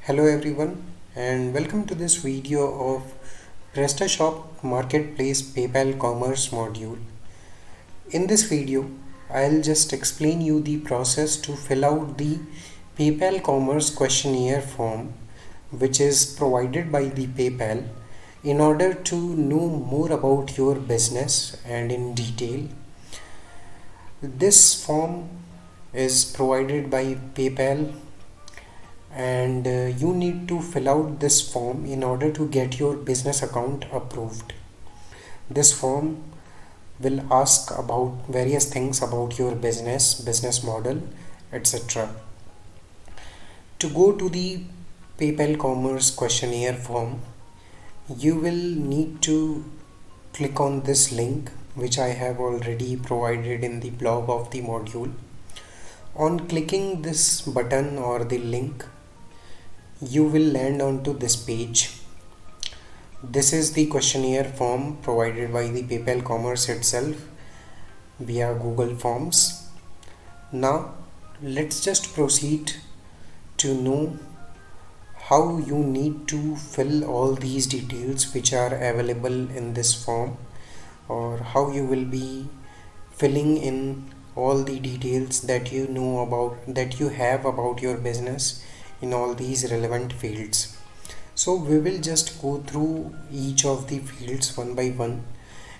Hello everyone and welcome to this video of PrestaShop Marketplace PayPal Commerce module. In this video, I'll just explain you the process to fill out the PayPal Commerce questionnaire form which is provided by the PayPal in order to know more about your business and in detail. This form is provided by PayPal and you need to fill out this form in order to get your business account approved. This form will ask about various things about your business model, etc. To go to the PayPal Commerce questionnaire form, you will need to click on this link which I have already provided in the blog of the module. On clicking this button or the link, you will land onto this page. This is the questionnaire form provided by the PayPal Commerce itself via Google Forms. Now let's just proceed to know how you need to fill all these details which are available in this form, or how you will be filling in all the details that you know about, that you have about your business in all these relevant fields. So we will just go through each of the fields one by one,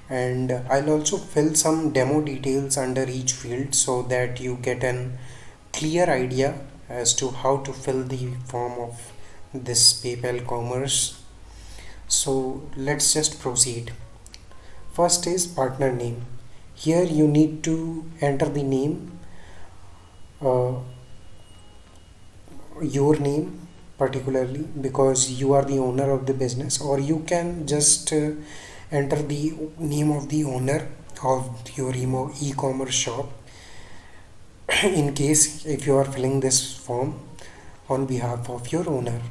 and I'll also fill some demo details under each field so that you get an clear idea as to how to fill the form of this PayPal Commerce. So let's just proceed. First is partner name. Here you need to enter the name, your name particularly, because you are the owner of the business, or you can just enter the name of the owner of your e-commerce shop in case if you are filling this form on behalf of your owner.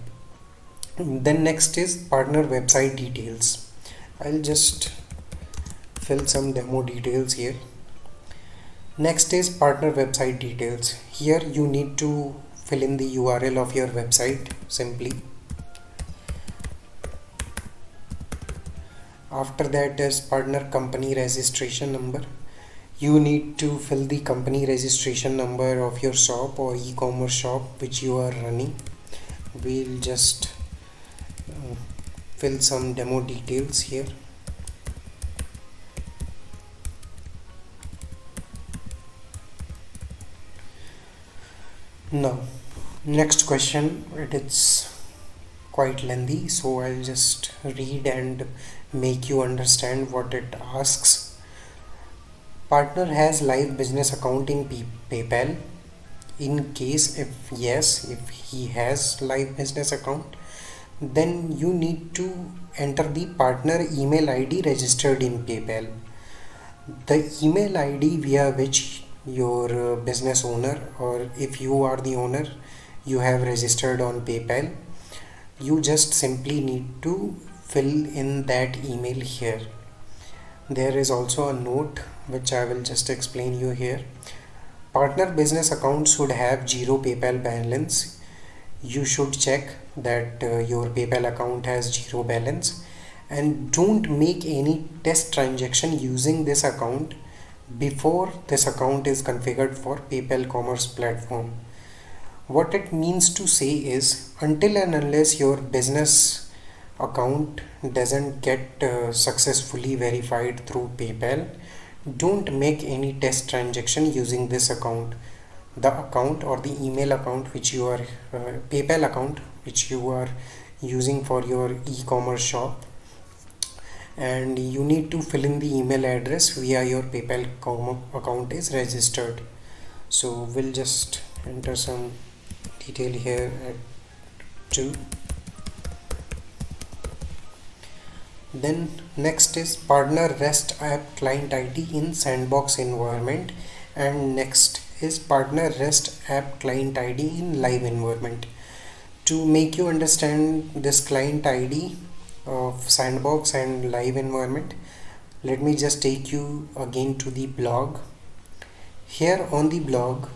Then next is partner website details. I'll just fill some demo details here. Next is partner website details. Here you need to fill in the URL of your website simply. After that is partner company registration number. You need to fill the company registration number of your shop or e-commerce shop which you are running. We'll just fill some demo details here. Now next question, it's quite lengthy, so I'll just read and make you understand what it asks. Partner has live business account in PayPal. In case if yes, if he has live business account, then you need to enter the partner email ID registered in PayPal. The email ID via which your business owner, or if you are the owner, you have registered on PayPal, you just simply need to fill in that email here. There is also a note which I will just explain you here. Partner business account should have 0 PayPal balance. You should check that your PayPal account has 0 balance, and don't make any test transaction using this account before this account is configured for PayPal Commerce platform. What it means to say is, until and unless your business account doesn't get successfully verified through PayPal, don't make any test transaction using this account. The account or the email account which you are PayPal account which you are using for your e-commerce shop, and you need to fill in the email address via your PayPal account is registered. So we'll just enter some detail here at 2. Then next is partner REST app client ID in sandbox environment, and next is partner REST app client ID in live environment. To make you understand this client ID of sandbox and live environment, let me just take you again to the blog. Here on the blog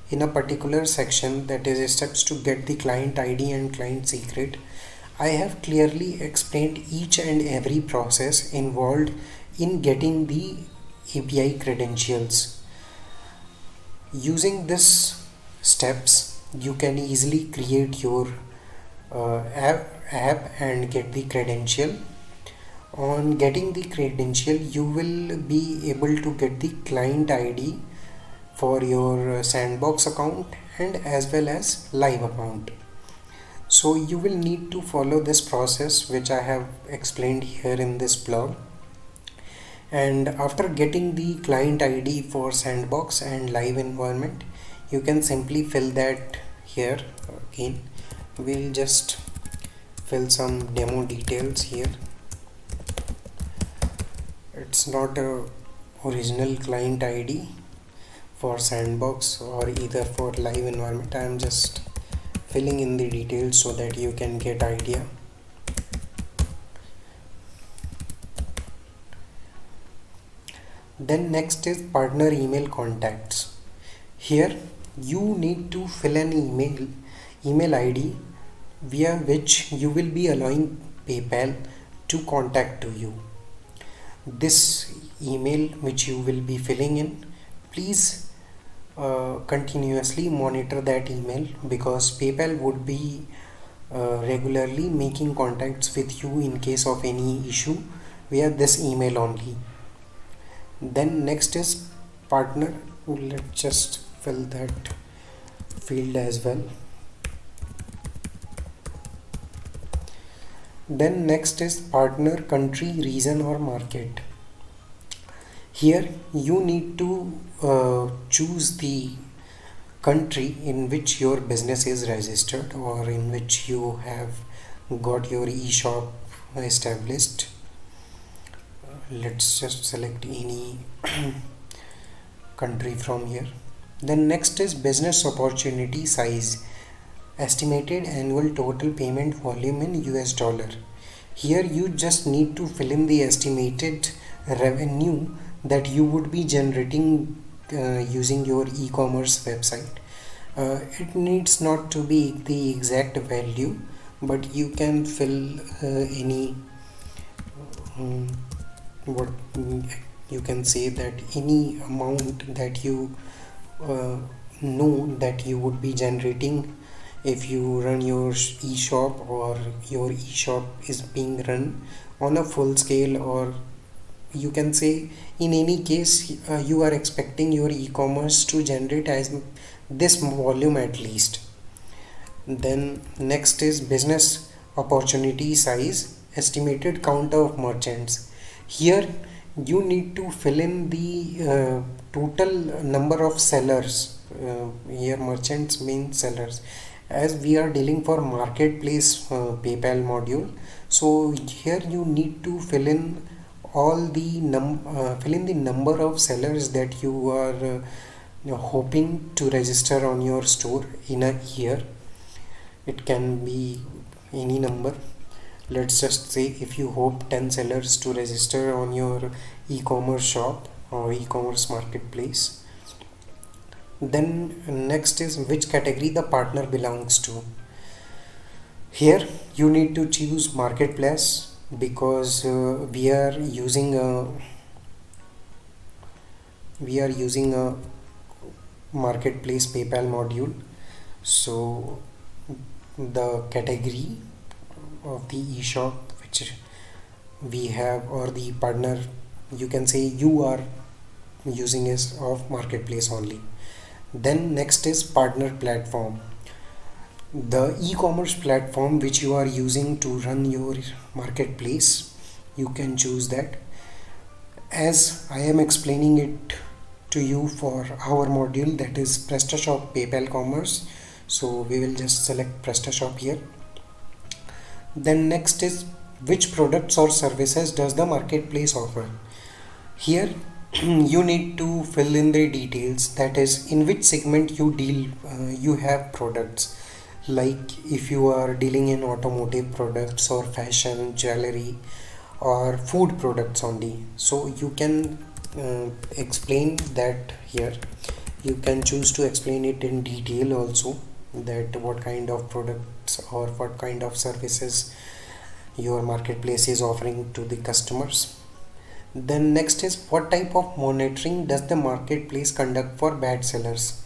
in a particular section, that is steps to get the client ID and client secret, I have clearly explained each and every process involved in getting the API credentials. Using this steps, you can easily create your app and get the credential. On getting the credential, you will be able to get the client ID for your sandbox account and as well as live account. So you will need to follow this process which I have explained here in this blog. And after getting the client ID for sandbox and live environment, you can simply fill that here. Again, we'll just fill some demo details here. It's not a original client ID for sandbox or either for live environment. I am just filling in the details so that you can get idea. Then next is partner email contacts. Here you need to fill an email ID via which you will be allowing PayPal to contact to you. This email which you will be filling in, please continuously monitor that email, because PayPal would be regularly making contacts with you in case of any issue via this email only. Then next is partner. Let's just fill that field as well. Then next is partner country, region or market. Here you need to choose the country in which your business is registered or in which you have got your e-shop established. Let's just select any country from here. Then next is business opportunity size, estimated annual total payment volume in US dollar. Here you just need to fill in the estimated revenue that you would be generating using your e-commerce website. It needs not to be the exact value, but you can fill any what you can say that any amount that you know that you would be generating if you run your e-shop, or your e-shop is being run on a full scale, or you can say in any case you are expecting your e-commerce to generate as this volume at least. Then next is business opportunity size, estimated count of merchants. Here you need to fill in the total number of sellers. Here merchants mean sellers, as we are dealing for marketplace PayPal module. So here you need to fill in all the number of sellers that you are hoping to register on your store in a year. It can be any number. Let's just say if you hope 10 sellers to register on your e-commerce shop or e-commerce marketplace. Then next is which category the partner belongs to. Here you need to choose marketplace, because we are using a marketplace PayPal module. So the category of the e-shop which we have, or the partner you can say you are using, is of marketplace only. Then next is partner platform, the e-commerce platform which you are using to run your marketplace. You can choose that, as I am explaining it to you for our module, that is PrestaShop PayPal Commerce. So we will just select PrestaShop here. Then next is which products or services does the marketplace offer. Here you need to fill in the details, that is in which segment you deal. You have products, like if you are dealing in automotive products or fashion, jewelry or food products only, so you can explain that here. You can choose to explain it in detail also, that what kind of products or what kind of services your marketplace is offering to the customers. Then next is, what type of monitoring does the marketplace conduct for bad sellers?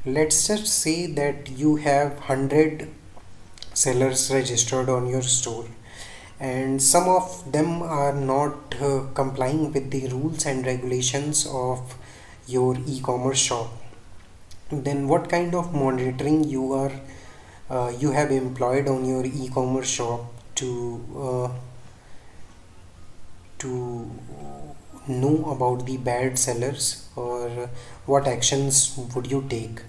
Let's just say that you have 100 sellers registered on your store, and some of them are not complying with the rules and regulations of your e-commerce shop. Then what kind of monitoring you have employed on your e-commerce shop to know about the bad sellers, or what actions would you take?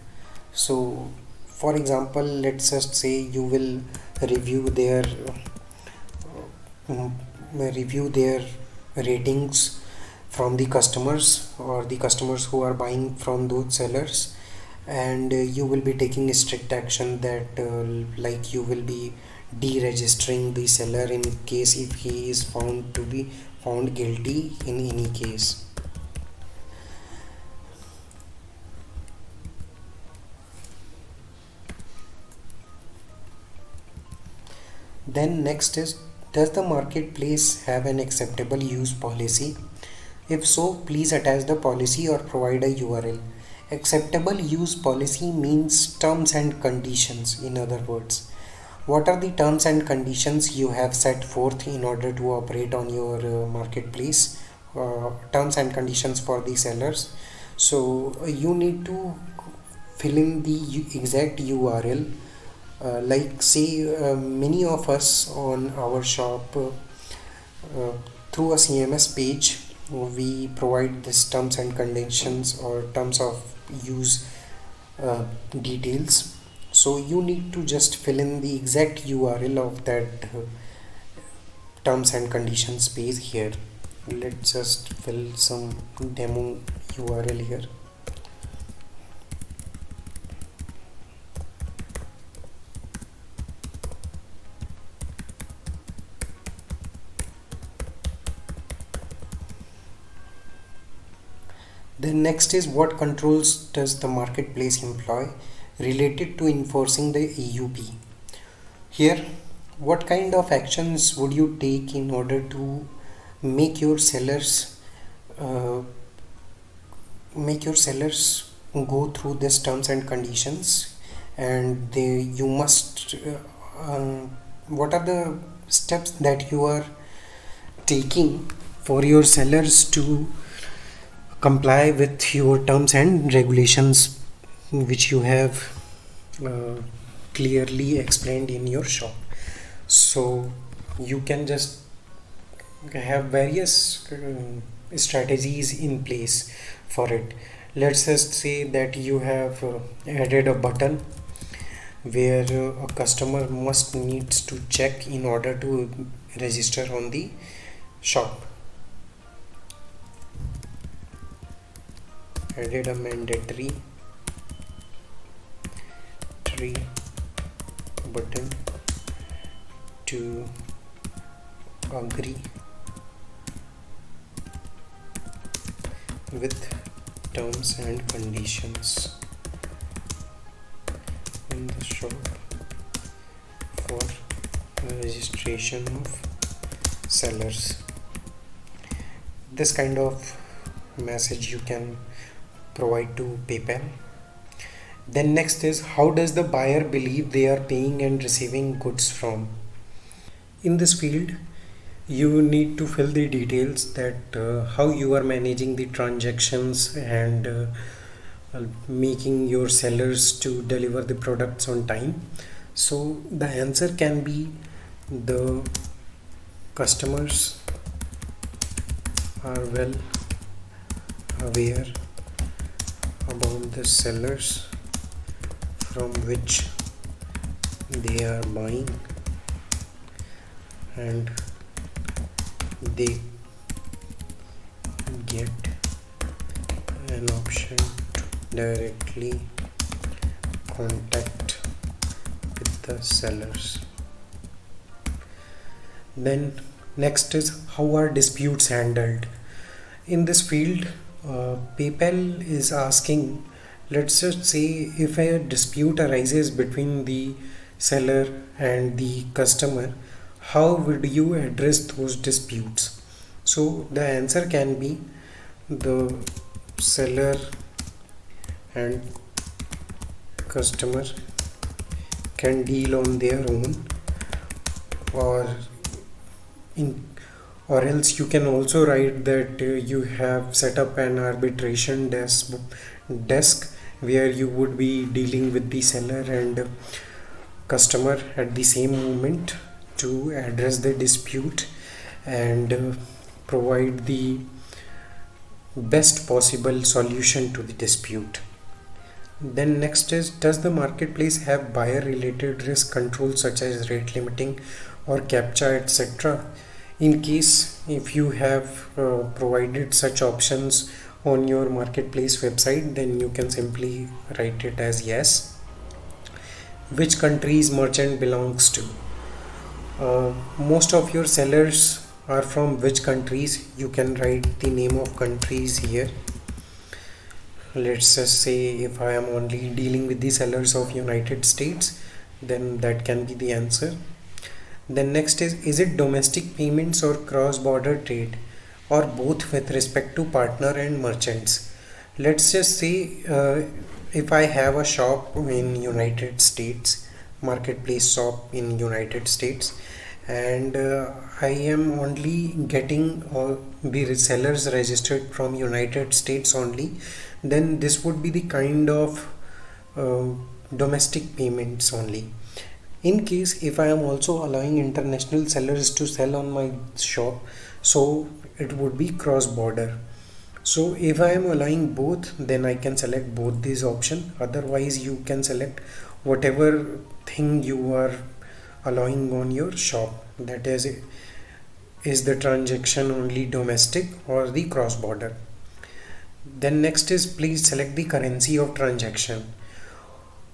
So for example, let's just say you will review their mm, review their ratings from the customers, or the customers who are buying from those sellers, and you will be taking strict action, that like you will be deregistering the seller in case if he is found to be found guilty in any case. Then next is, does the marketplace have an acceptable use policy? If so, please attach the policy or provide a URL. Acceptable use policy means terms and conditions, in other words. What are the terms and conditions you have set forth in order to operate on your marketplace? Terms and conditions for the sellers. So you need to fill in the exact URL. Like say many of us on our shop, through a CMS page, we provide this terms and conditions or terms of use details. So you need to just fill in the exact URL of that terms and conditions page here. Let's just fill some demo URL here. Then next is, what controls does the marketplace employ related to enforcing the AUP? Here, what kind of actions would you take in order to make your sellers uh, go through this terms and conditions, and you must what are the steps that you are taking for your sellers to comply with your terms and regulations, which you have uh, clearly explained in your shop? So you can just have various strategies in place for it. Let's just say that you have added a button where a customer must needs to check in order to register on the shop. Added a mandatory button to agree with terms and conditions in the shop for registration of sellers. This kind of message you can provide to PayPal. Then next is, how does the buyer believe they are paying and receiving goods from? In this field, you need to fill the details, that how you are managing the transactions and making your sellers to deliver the products on time. So the answer can be, the customers are well aware about the sellers from which they are buying, and they get an option to directly contact with the sellers. Then next is, how are disputes handled? In this field, PayPal is asking Let's just say if a dispute arises between the seller and the customer, how would you address those disputes? So the answer can be the seller and customer can deal on their own, or in or else you can also write that you have set up an arbitration desk where you would be dealing with the seller and customer at the same moment to address the dispute and provide the best possible solution to the dispute. Then next is, does the marketplace have buyer related risk controls such as rate limiting or captcha, etc.? In case if you have provided such options on your marketplace website, then you can simply write it as yes. Which countries merchant belongs to? Most of your sellers are from which countries? You can write the name of countries here. Let's just say if I am only dealing with the sellers of United States, then that can be the answer. Then next is it domestic payments or cross-border trade, or both with respect to partner and merchants? Let's just say if I have a shop in United States, marketplace shop in United States, and I am only getting the sellers registered from United States only, then this would be the kind of domestic payments only. In case if I am also allowing international sellers to sell on my shop, so it would be cross border. So if I am allowing both, then I can select both these options. Otherwise you can select whatever thing you are allowing on your shop, that is the transaction only domestic or the cross border. Then next is, please select the currency of transaction.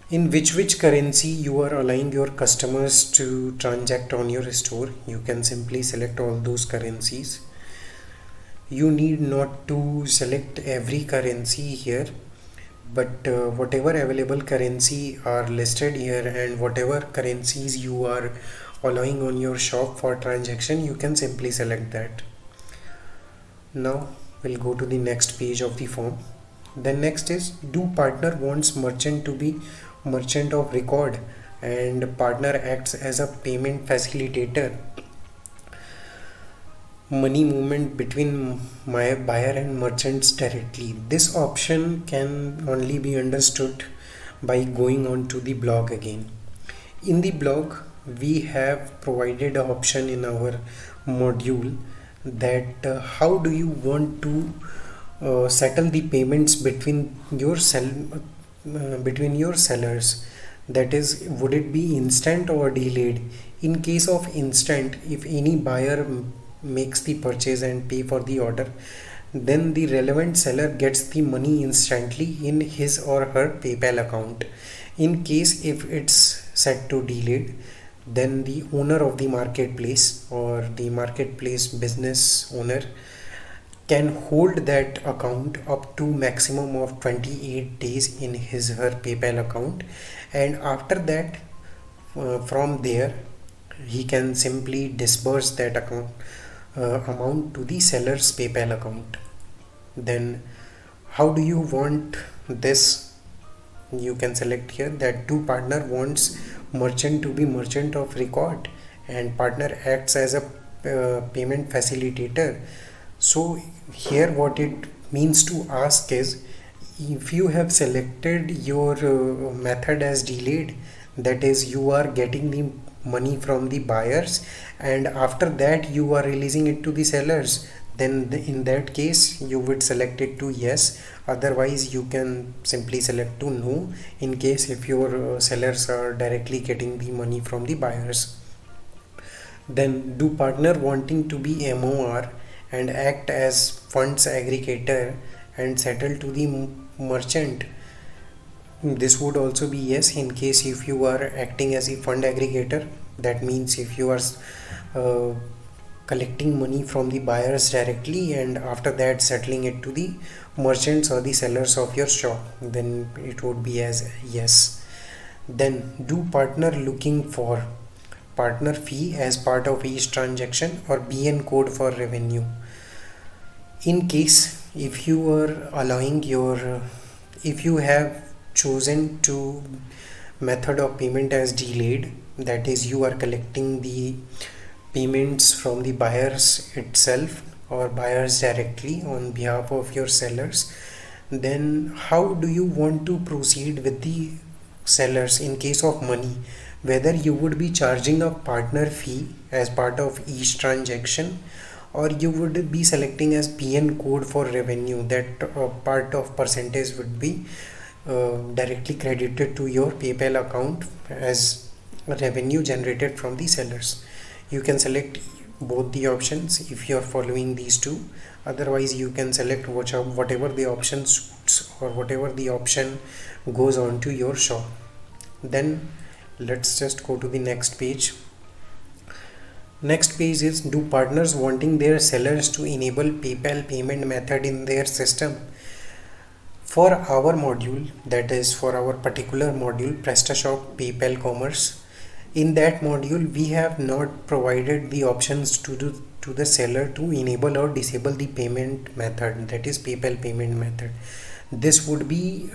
In which currency you are allowing your customers to transact on your store. You can simply select all those currencies. You need not to select every currency here, but whatever available currency are listed here and whatever currencies you are allowing on your shop for transaction, you can simply select that. Now we'll go to the next page of the form. Then next is, do partner wants merchant to be merchant of record and partner acts as a payment facilitator? Money movement between my buyer and merchants directly. This option can only be understood by going on to the blog again. In the blog, we have provided an option in our module that how do you want to settle the payments between your sellers. That is, would it be instant or delayed? In case of instant, if any buyer makes the purchase and pay for the order, then the relevant seller gets the money instantly in his or her PayPal account. In case if it's set to delayed, then the owner of the marketplace or the marketplace business owner can hold that account up to maximum of 28 days in his her PayPal account, and after that from there he can simply disburse that amount to the seller's PayPal account. Then how do you want this? You can select here that do partner wants merchant to be merchant of record and partner acts as a payment facilitator. So here what it means to ask is, if you have selected your method as delayed, that is you are getting the money from the buyers and after that you are releasing it to the sellers, then in that case you would select it to yes. Otherwise you can simply select to no, in case if your sellers are directly getting the money from the buyers. Then do partner wanting to be MOR and act as funds aggregator and settle to the merchant? This would also be yes, in case if you are acting as a fund aggregator. That means if you are collecting money from the buyers directly and after that settling it to the merchants or the sellers of your shop, then it would be as yes. Then do partner looking for partner fee as part of each transaction or BN code for revenue. In case if you are allowing your if you have chosen to method of payment as delayed, that is you are collecting the payments from the buyers itself or buyers directly on behalf of your sellers, then how do you want to proceed with the sellers in case of money? Whether you would be charging a partner fee as part of each transaction or you would be selecting as PN code for revenue, that part of percentage would be directly credited to your PayPal account as revenue generated from the sellers. You can select both the options if you are following these two. Otherwise you can select whatever the option suits or whatever the option goes on to your shop. Then let's just go to the next page. Next page is, do partners wanting their sellers to enable PayPal payment method in their system? For our module, that is for our particular module, PrestaShop PayPal Commerce, in that module we have not provided the options to the seller to enable or disable the payment method, that is PayPal payment method. This would be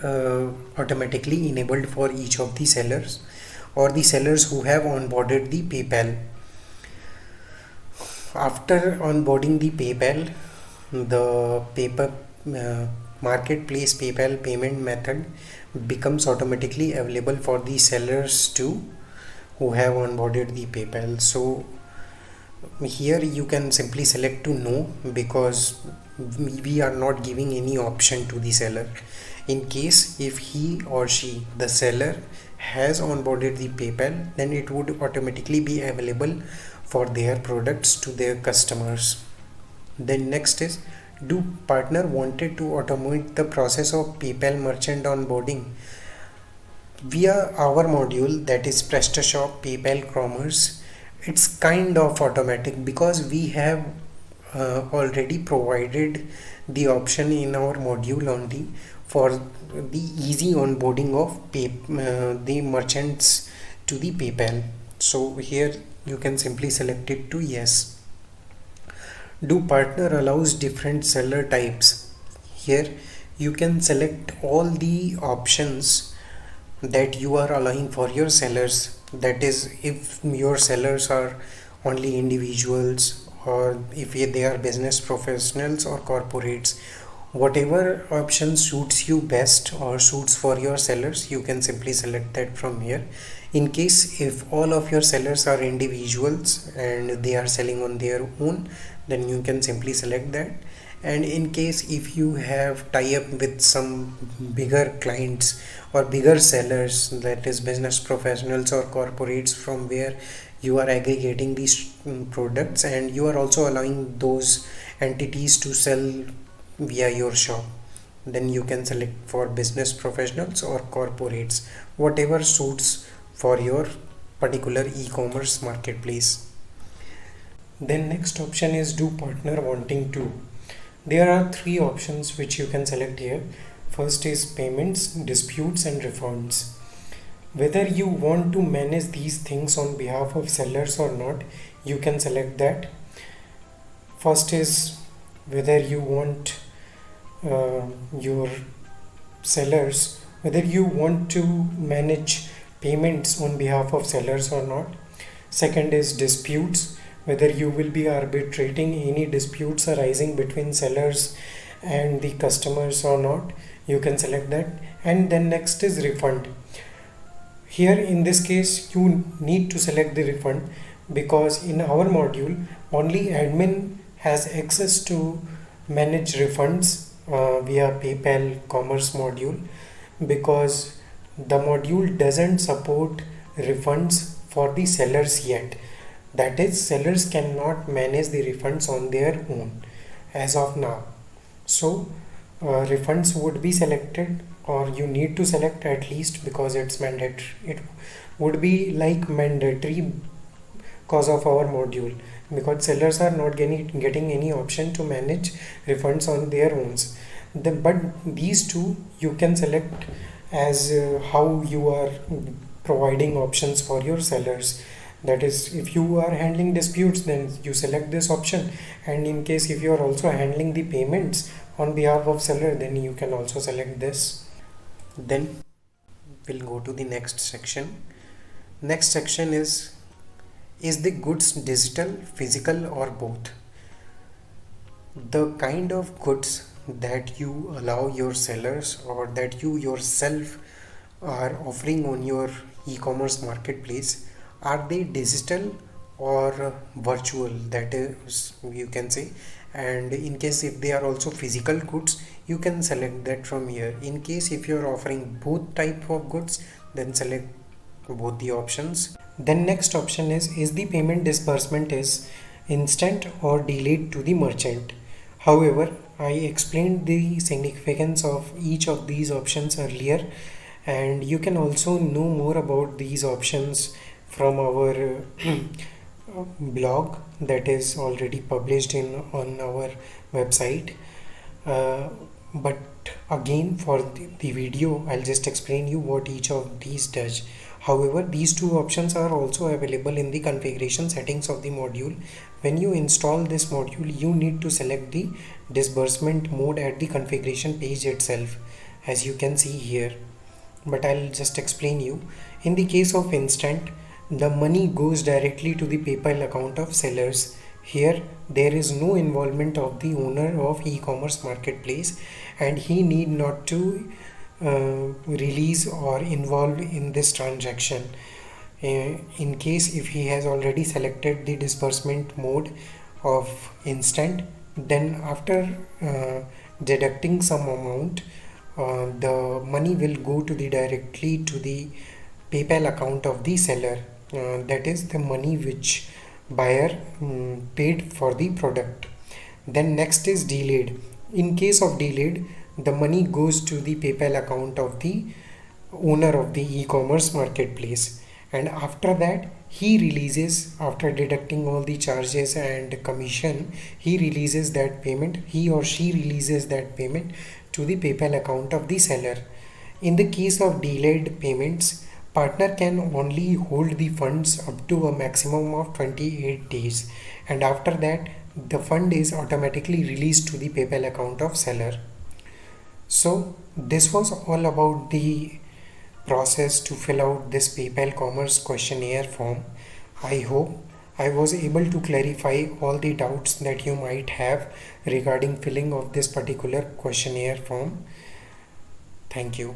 automatically enabled for each of the sellers or the sellers who have onboarded the PayPal. After onboarding the PayPal, the marketplace PayPal payment method becomes automatically available for the sellers too who have onboarded the PayPal. So here you can simply select to no, because we are not giving any option to the seller. In case if he or she, the seller, has onboarded the PayPal, then it would automatically be available for their products to their customers. Then next is, do partner wanted to automate the process of PayPal merchant onboarding? Via our module, that is PrestaShop PayPal Commerce, it's kind of automatic because we have already provided the option in our module only for the easy onboarding of the merchants to the PayPal. So here you can simply select it to yes. Do partner allows different seller types? Here you can select all the options that you are allowing for your sellers. That is, if your sellers are only individuals or if they are business professionals or corporates, whatever option suits you best or suits for your sellers, you can simply select that from here. In case if all of your sellers are individuals and they are selling on their own, then you can simply select that. And in case if you have tie-up with some bigger clients or bigger sellers, that is business professionals or corporates, from where you are aggregating these products and you are also allowing those entities to sell via your shop, then you can select for business professionals or corporates, whatever suits for your particular e-commerce marketplace. Then next option is, do partner wanting to? There are three options which you can select here. First is payments, disputes and refunds. Whether you want to manage these things on behalf of sellers or not, you can select that. First is whether you want your sellers, whether you want to manage payments on behalf of sellers or not. Second is disputes, whether you will be arbitrating any disputes arising between sellers and the customers or not, you can select that. And then next is refund. Here in this case you need to select the refund, because in our module only admin has access to manage refunds via PayPal Commerce module, because the module doesn't support refunds for the sellers yet. That is, sellers cannot manage the refunds on their own as of now. So refunds would be selected, or you need to select at least, because it's mandatory. It would be like mandatory cause of our module, because sellers are not getting any option to manage refunds on their own. But these two you can select as how you are providing options for your sellers. That is, if you are handling disputes, then you select this option, and in case if you are also handling the payments on behalf of seller, then you can also select this. Then we'll go to the next section. Next section is the goods digital, physical, or both? The kind of goods that you allow your sellers or that you yourself are offering on your e-commerce marketplace, are they digital or virtual, that is, you can say. And in case if they are also physical goods, you can select that from here. In case if you are offering both type of goods, then select both the options. Then next option is the payment disbursement is instant or delayed to the merchant? However, I explained the significance of each of these options earlier, and you can also know more about these options from our blog that is already published on our website. But again, for the video, I'll just explain you what each of these does. However, these two options are also available in the configuration settings of the module. When you install this module, you need to select the disbursement mode at the configuration page itself, as you can see here. But I'll just explain you. In the case of instant, the money goes directly to the PayPal account of sellers. Here there is no involvement of the owner of e-commerce marketplace, and he need not to release or involve in this transaction. In case if he has already selected the disbursement mode of instant, then after deducting some amount, the money will go to the directly to the PayPal account of the seller. That is the money which buyer paid for the product. Then next is delayed. In case of delayed, the money goes to the PayPal account of the owner of the e-commerce marketplace, and after that he releases, after deducting all the charges and commission, he or she releases that payment to the PayPal account of the seller. In the case of delayed payments, partner can only hold the funds up to a maximum of 28 days, and after that the fund is automatically released to the PayPal account of seller. So this was all about the process to fill out this PayPal Commerce questionnaire form. I hope I was able to clarify all the doubts that you might have regarding filling of this particular questionnaire form. Thank you.